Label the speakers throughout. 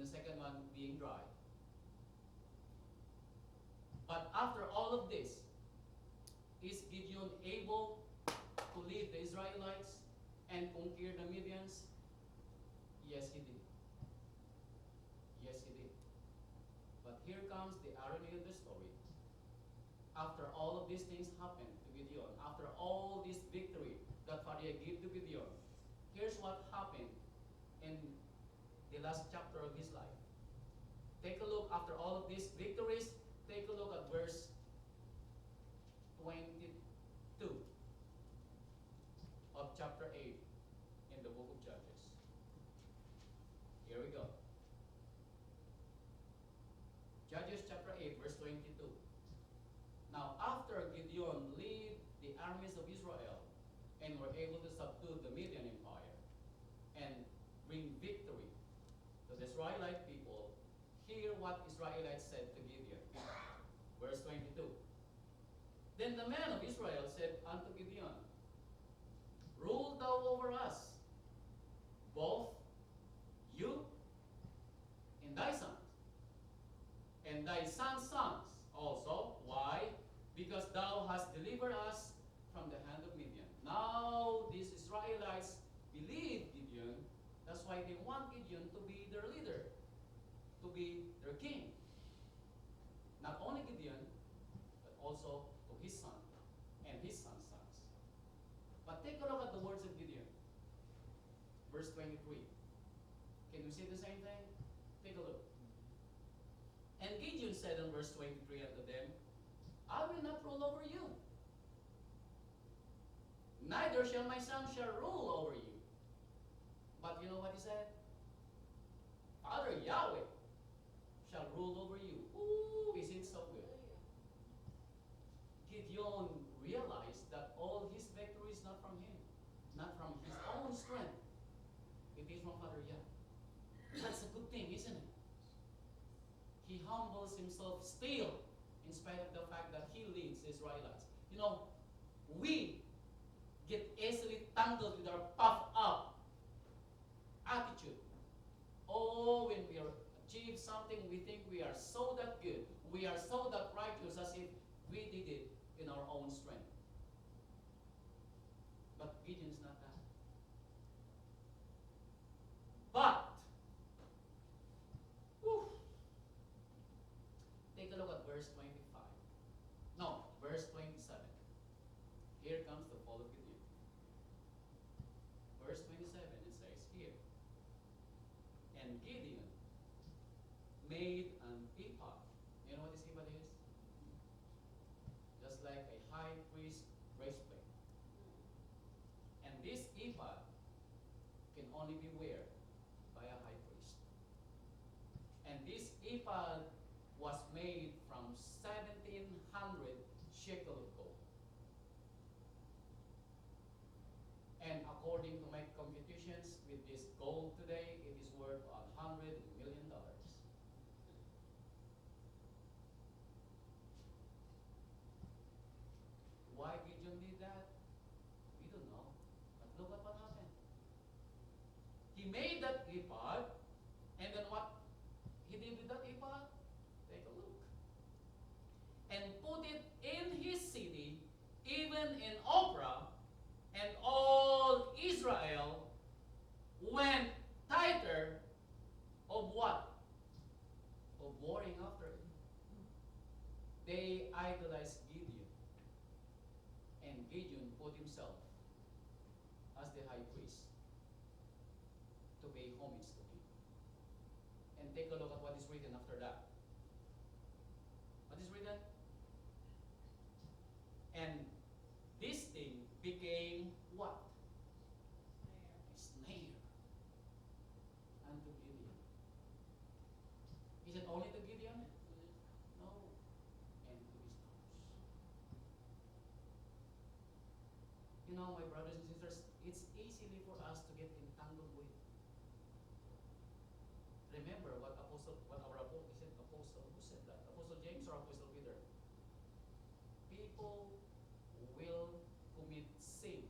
Speaker 1: the second one being dry. But after all of this, is Gideon able to lead the Israelites and conquer the Midians? Yes, he did. Yes, he did. But here comes the irony of the story. After all of these things happened to Gideon, after all this victory that Father Yahweh gave to Gideon, here's what happened in the last chapter of his life. Take a look, after all of these victories, take a look at verse 22 of chapter 8 in the book of Judges. Here we go. Judges chapter 8, verse 22. Now, after Gideon led the armies of Israel and were able to subdue the Midian Empire and bring victory to the Israelite people, hear what Israelites said to Gideon. Verse 22. Then the men of Israel said unto Gideon, Rule thou over us, both you and thy sons, and thy sons' sons also. Why? Because thou hast delivered us from the hand of Midian. Now these Israelites believe Gideon. That's why they want Gideon to be their leader, to be their king. Not only Gideon, but also to his son and his son's sons. But take a look at the words of Gideon. Verse 23. Can we see the same thing? Take a look. And Gideon said in verse 23 unto them, I will not rule over you, neither shall my son shall rule over you. But you know what he said? Father Yahweh shall rule over you. Ooh, isn't it so good? Gideon realized that all his victory is not from him, not from his own strength. It is from Father Yahweh. That's a good thing, isn't it? He humbles himself still, in spite of the fact that he leads the Israelites. You know, we get easily tangled with our puff up attitude. Oh, when we achieve something, we think we are so that good. We are so that righteous, as if we did it in our own strength. But Gideon's not that. But, whew, take a look at verse 25. No, verse 27. Here comes the fall of Gideon. Verse 27, it says here, and Gideon made an ephod. You know what this ephod is? Just like a high priest breastplate. And this ephod can only be worn by a high priest. And this ephod was made from 1,700 shekel of gold. And according to my computations, with this gold today, it is worth $100 million. Why Gideon did that? We don't know. But look at what happened. He made that ephod, and then what he did with that ephod? Take a look. And put it in his city, even in Ophrah, and all Israel went tighter of what? Of warring after it. They idolized Gideon. And Gideon put himself as the high priest to pay homage to him. And take a look at what is written after that. What is written? And this thing became what? A snare unto Gideon. Is it only to Gideon? No. And to his house. You know, my brothers and sisters, it's easily for us to get entangled with. Remember what our apostle, who said that? Apostle James or Apostle Peter? People will commit sin,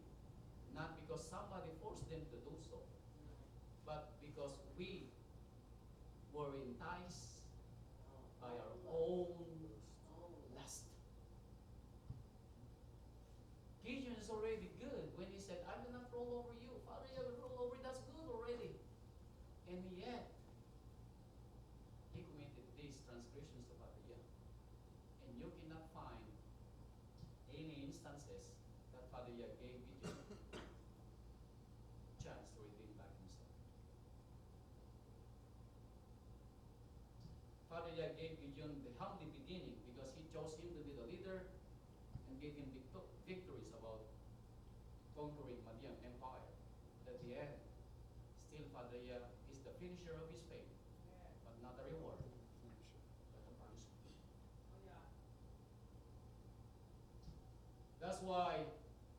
Speaker 1: not because somebody forced them to do so, but because we were were enticed by our own lust. Gideon is already good when he said, I will not roll over you. Father, you will roll over. That's good already. And yet, he committed these transgressions to Father Yahweh. And you cannot find any instances that Father Yahweh gave Gideon chance to redeem back himself. Father Yahweh gave Gideon the humble beginning because he chose him to be the leader and gave him victories about conquering Madian Empire. But at the end, still Father Yahweh is the finisher of his faith, but not a reward, but a punishment. That's why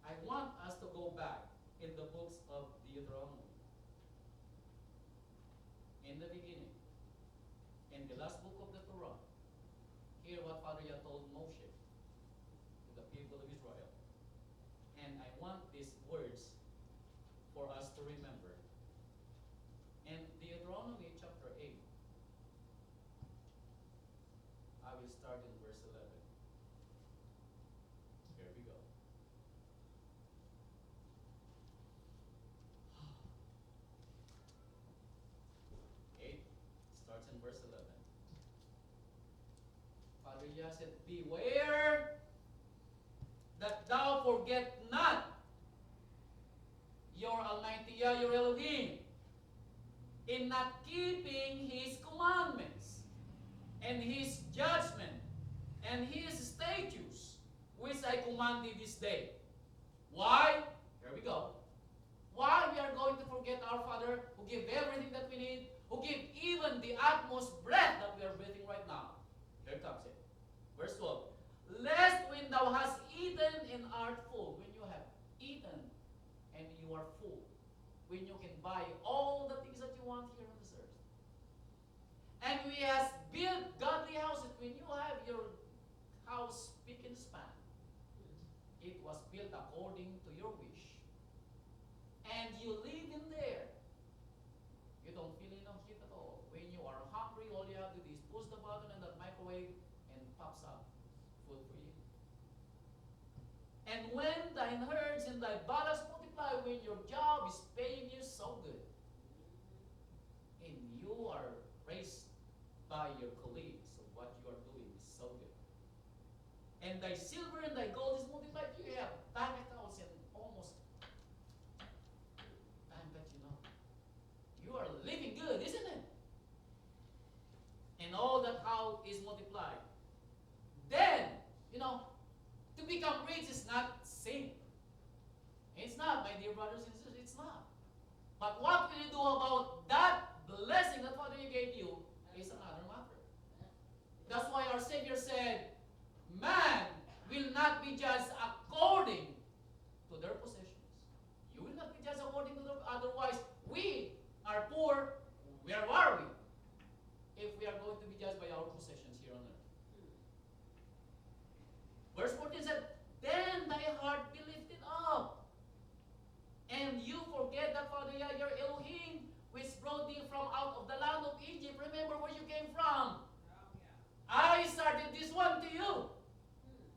Speaker 1: I want us to go back in the books of Deuteronomy. In the beginning, in the last book of the Torah, hear what Father Yah told Moshe to the people of Israel. And I want these words for us to remember. In Deuteronomy chapter 8, I will start in verse 11. Here we go. 8 starts in verse 11. Father Yah said, beware that thou forget not your Almighty Yah, your Elohim, in not keeping His commandments and His judgment and His statutes, which I command thee this day. Why? Here we go. Why we are going to forget our Father who gave everything that we need, who gave even the utmost breath that we are breathing right now. Here comes it. Verse 12. Lest when thou hast eaten and art full, when you have eaten and you are full, when you can buy all the things that you want here on this earth, and we has built godly houses, when you have your house spick and span, it was built according to your wish, and you live in there. You don't feel no heat at all. When you are hungry, all you have to do is push the button in that microwave and pops up food for you. And when thine herds and thy bullocks multiply, when your job is paying you so good, and you are praised by your colleagues of what you are doing is so good, and thy silver and thy gold is multiplied, you have bank accounts and almost time that you are living good, isn't it? And all that how is multiplied. Then, to become rich is not sin. It's not, my dear brothers and sisters, it's not. But what will you do about that blessing that Father gave you is another matter. That's why our Savior said, man will not be judged according to their possessions. You will not be judged according to their, otherwise we are poor. Where are we? If we are going to be judged by our possessions here on earth. Verse 14 said, then thy heart be lifted up, and you forget that Father Yah, your Elohim, which brought thee from out of the land of Egypt. Remember where you came from. I started this one to you.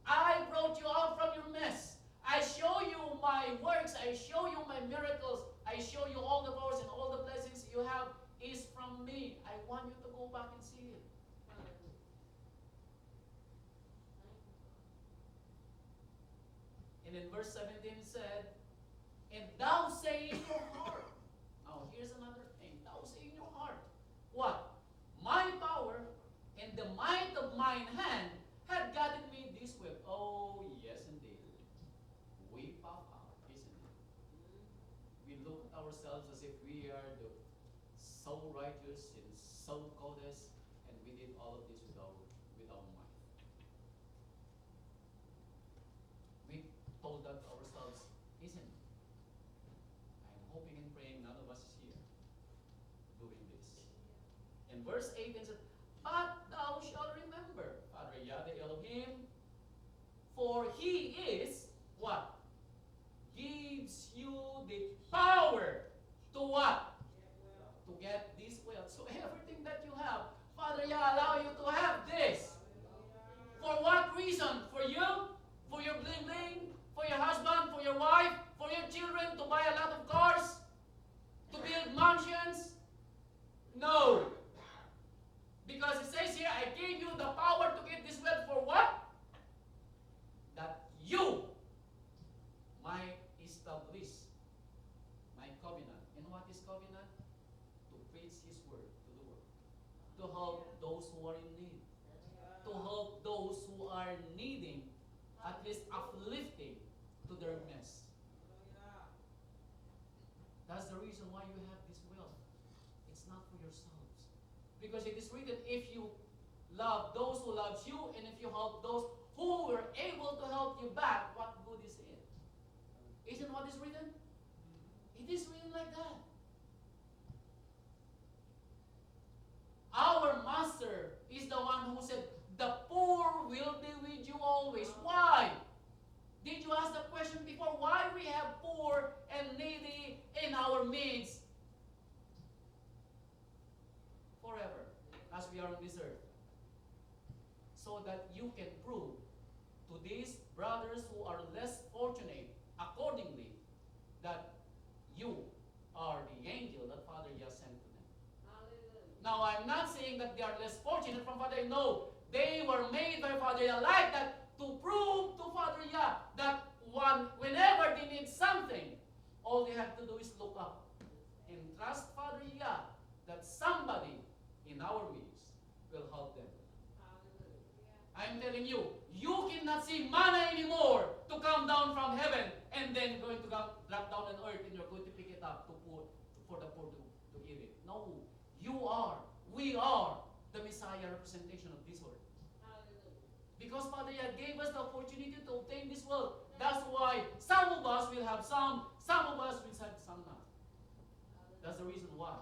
Speaker 1: I brought you out from your mess. I show you my works. I show you my miracles. I show you all the powers and all the blessings you have is from me. I want you to go back and see it. And in verse 17 it said, and thou say in your heart. Now here's another thing. Thou say in your heart. What? My power and the might of mine hand had gotten me this way. Oh, yes indeed. We puff out, isn't it? We look at ourselves as if we are so righteous and so goddess, and we did all of this with our might. We told that to ourselves, isn't it? I'm hoping and praying none of us is here doing this. And verse 18 says, but thou shalt remember, Father Yah, the Elohim, for He is what? Gives you the power to what? To get this wealth. So everything that you have, Yah allow you to have this. For what reason? For you? For your bling-bling? For your husband? For your wife? For your children? To buy a lot of cars? To build mansions? No. Because it says here, I gave you the power to get this wealth for what? That you might establish my covenant. And what is covenant? To preach His word to the world. To help those who are in need. To help those who are needing, at least uplifting to their mess. That's the reason why you have this wealth. It's not for yourselves. Because it is written, if you love those who loves you, and if you help those who were able to help you back, what good is it? Isn't what is written? It is written like that. Our Master is the one who said, the poor will be with you always. Why? Did you ask the question before? Why we have poor and needy in our midst? Forever, as we are on this earth. So that you can prove to these brothers who are less fortunate, accordingly, that you are the angel that Father Yah sent to them. Hallelujah. Now, I'm not saying that they are less fortunate from Father Yah. No, they were made by Father Yah like that to prove to Father Yah that whenever they need something, all they have to do is look up and trust Father Yah that somebody in our midst will help them. I'm telling you, you cannot see manna anymore to come down from heaven and then going to drop down on earth and you're going to pick it up for the poor to eat it. No, we are the Messiah representation of this world. Because Father Yah gave us the opportunity to obtain this world. That's why some of us will have some of us will have some not. That's the reason why.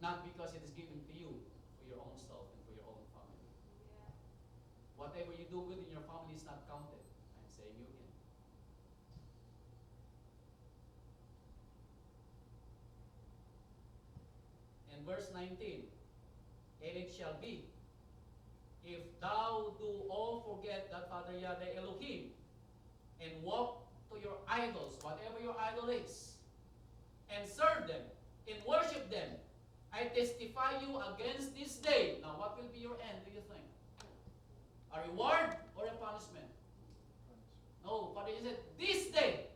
Speaker 1: Not because it is given to you for your own self and for your own family. Whatever you do good in your family is not counted. I'm saying you again. And verse 19, and it shall be, if thou do all forget that Father Yah the Elohim, and walk to your idols, whatever your idol is, and serve them, and worship them, I testify you against this day. Now, what will be your end, do you think? A reward or a punishment? No, Father Yah said, this day.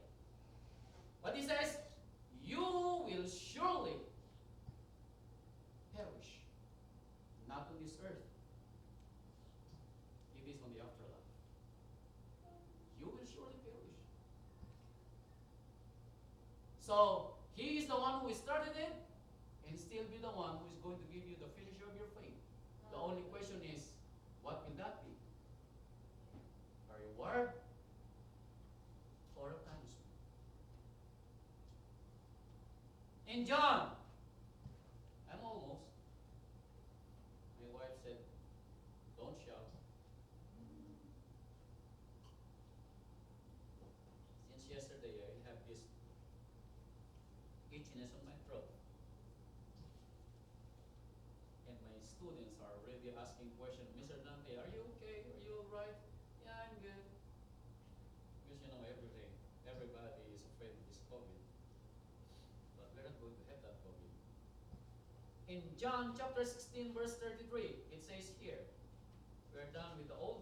Speaker 1: What he says, you will surely perish. Not on this earth. It is on the afterlife. You will surely perish. So, he is the one who started it, and still be the one who is going to give you the finisher of your faith. The only question is, what will that be? A reward or a punishment? In John, I'm almost. My wife said, don't shout. Since yesterday, I have this itchiness on my throat. And my students are already asking questions. Mr. Dante, are you okay? Are you alright? Yeah, I'm good. Because everybody is afraid of this COVID. But we're not going to have that COVID. In John chapter 16, verse 33, it says here, we're done with the Old